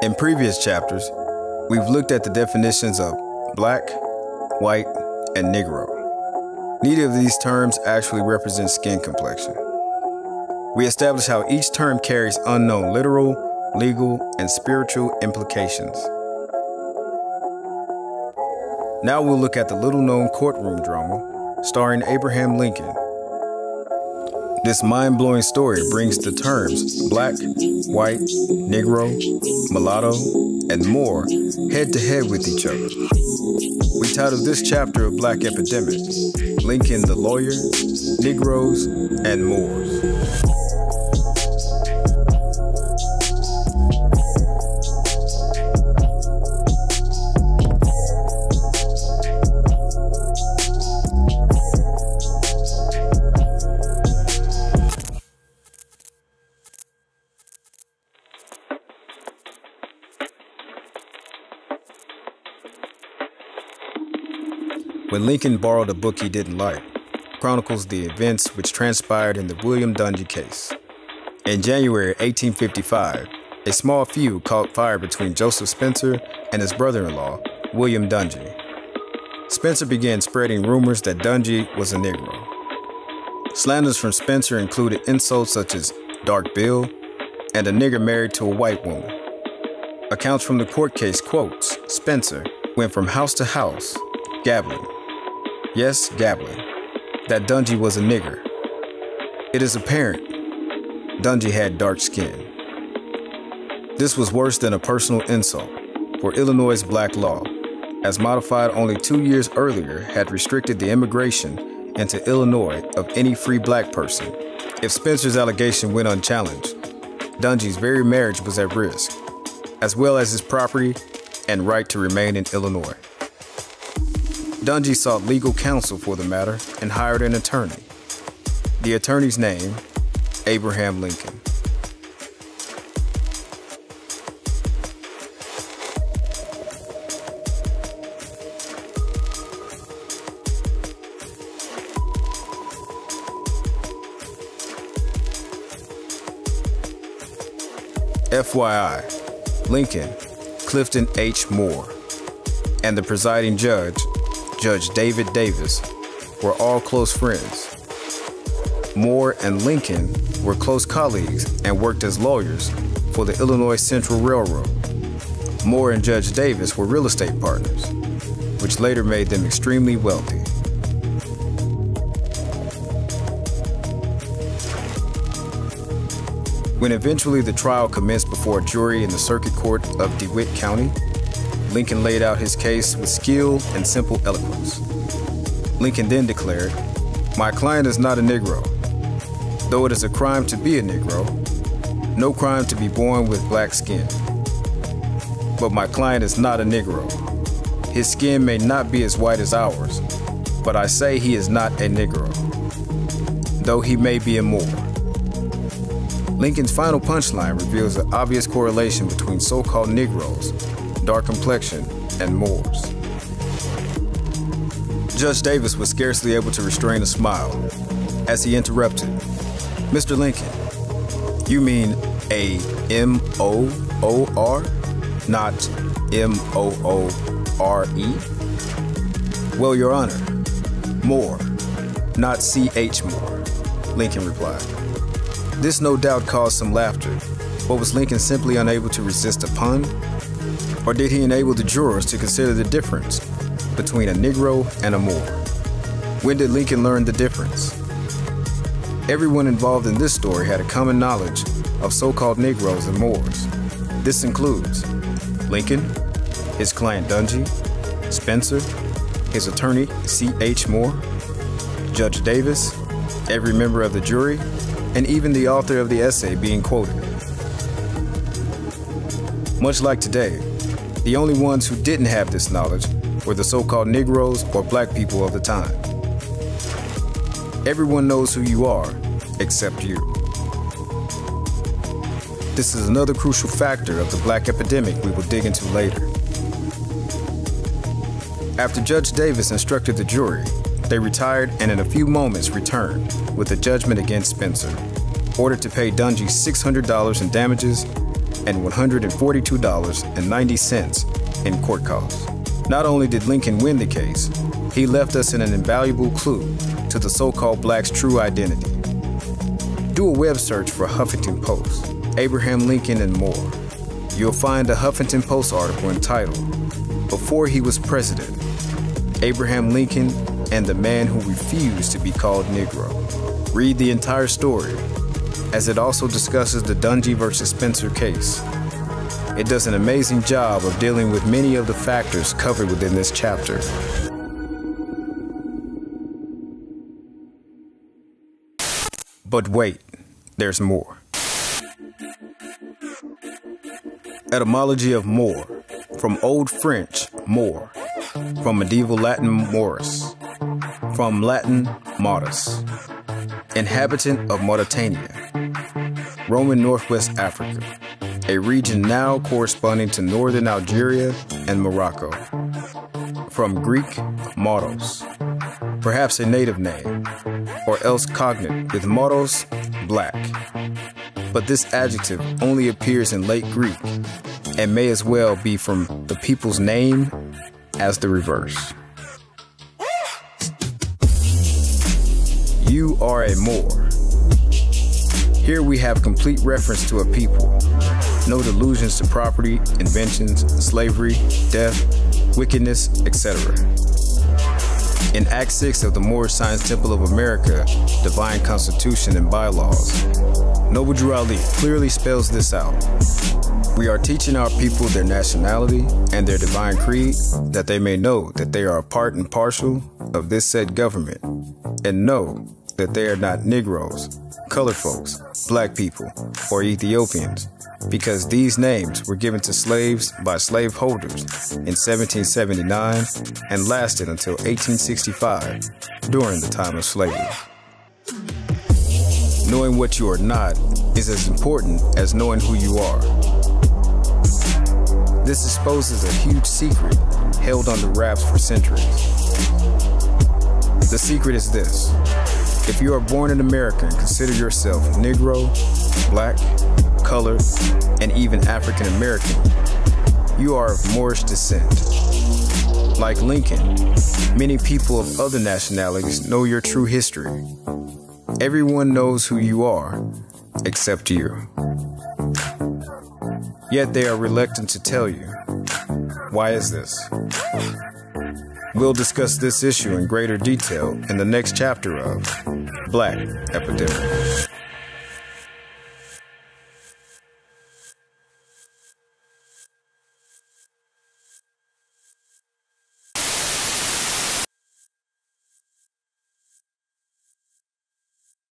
In previous chapters, we've looked at the definitions of black, white, and Negro. Neither of these terms actually represent skin complexion. We established how each term carries unknown literal, legal, and spiritual implications. Now we'll look at the little-known courtroom drama starring Abraham Lincoln. This mind-blowing story brings the terms black, white, Negro, mulatto, and more head-to-head with each other. We titled this chapter of Black Epidemic, Lincoln the Lawyer, Negroes, and Moors. When Lincoln borrowed a book he didn't like, chronicles the events which transpired in the William Dungy case. In January 1855, a small feud caught fire between Joseph Spencer and his brother-in-law, William Dungy. Spencer began spreading rumors that Dungy was a Negro. Slanders from Spencer included insults such as Dark Bill and a nigger married to a white woman. Accounts from the court case quotes Spencer went from house to house, gabbling. Yes, gabbling, that Dungy was a nigger. It is apparent Dungy had dark skin. This was worse than a personal insult, for Illinois' black law, as modified only 2 years earlier, had restricted the immigration into Illinois of any free black person. If Spencer's allegation went unchallenged, Dungy's very marriage was at risk, as well as his property and right to remain in Illinois. Dungy sought legal counsel for the matter and hired an attorney. The attorney's name, Abraham Lincoln. FYI, Lincoln, Clifton H. Moore, and the presiding judge, Judge David Davis, were all close friends. Moore and Lincoln were close colleagues and worked as lawyers for the Illinois Central Railroad. Moore and Judge Davis were real estate partners, which later made them extremely wealthy. When eventually the trial commenced before a jury in the Circuit Court of DeWitt County, Lincoln laid out his case with skill and simple eloquence. Lincoln then declared, "My client is not a Negro. Though it is a crime to be a Negro, no crime to be born with black skin. But my client is not a Negro. His skin may not be as white as ours, but I say he is not a Negro, though he may be a Moor." Lincoln's final punchline reveals the obvious correlation between so-called Negroes, dark complexion, and Moors. Judge Davis was scarcely able to restrain a smile as he interrupted, "Mr. Lincoln, you mean a M-O-O-R, not M-O-O-R-E? Well, Your Honor, Moore, not C-H Moore," Lincoln replied. This no doubt caused some laughter, but was Lincoln simply unable to resist a pun? Or did he enable the jurors to consider the difference between a Negro and a Moor? When did Lincoln learn the difference? Everyone involved in this story had a common knowledge of so-called Negroes and Moors. This includes Lincoln, his client Dungy, Spencer, his attorney C.H. Moore, Judge Davis, every member of the jury, and even the author of the essay being quoted. Much like today, the only ones who didn't have this knowledge were the so-called Negroes or black people of the time. Everyone knows who you are, except you. This is another crucial factor of the black epidemic we will dig into later. After Judge Davis instructed the jury, they retired and in a few moments returned with a judgment against Spencer, ordered to pay Dungy $600 in damages and $142.90 in court costs. Not only did Lincoln win the case, he left us an invaluable clue to the so-called blacks' true identity. Do a web search for Huffington Post, Abraham Lincoln and more. You'll find a Huffington Post article entitled, "Before He Was President, Abraham Lincoln and the Man Who Refused to Be Called Negro." Read the entire story, as it also discusses the Dungy versus Spencer case. It does an amazing job of dealing with many of the factors covered within this chapter. But wait, there's more. Etymology of Moor, from Old French, Moor, from Medieval Latin, Morus, from Latin, modus, inhabitant of Mauritania, Roman Northwest Africa, a region now corresponding to northern Algeria and Morocco, from Greek, moros, perhaps a native name, or else cognate with moros, black. But this adjective only appears in late Greek and may as well be from the people's name as the reverse. You are a Moor. Here we have complete reference to a people. No delusions to property, inventions, slavery, death, wickedness, etc. In Act 6 of the Moorish Science Temple of America, Divine Constitution and Bylaws, Noble Drew Ali clearly spells this out. We are teaching our people their nationality and their divine creed, that they may know that they are a part and parcel of this said government, and know that they are not Negroes, colored folks, black people, or Ethiopians, because these names were given to slaves by slaveholders in 1779 and lasted until 1865, during the time of slavery. Knowing what you are not is as important as knowing who you are. This exposes a huge secret held under wraps for centuries. The secret is this: if you are born in America and consider yourself Negro, black, colored, and even African American, you are of Moorish descent. Like Lincoln, many people of other nationalities know your true history. Everyone knows who you are, except you. Yet they are reluctant to tell you. Why is this? We'll discuss this issue in greater detail in the next chapter of Black Epidemic.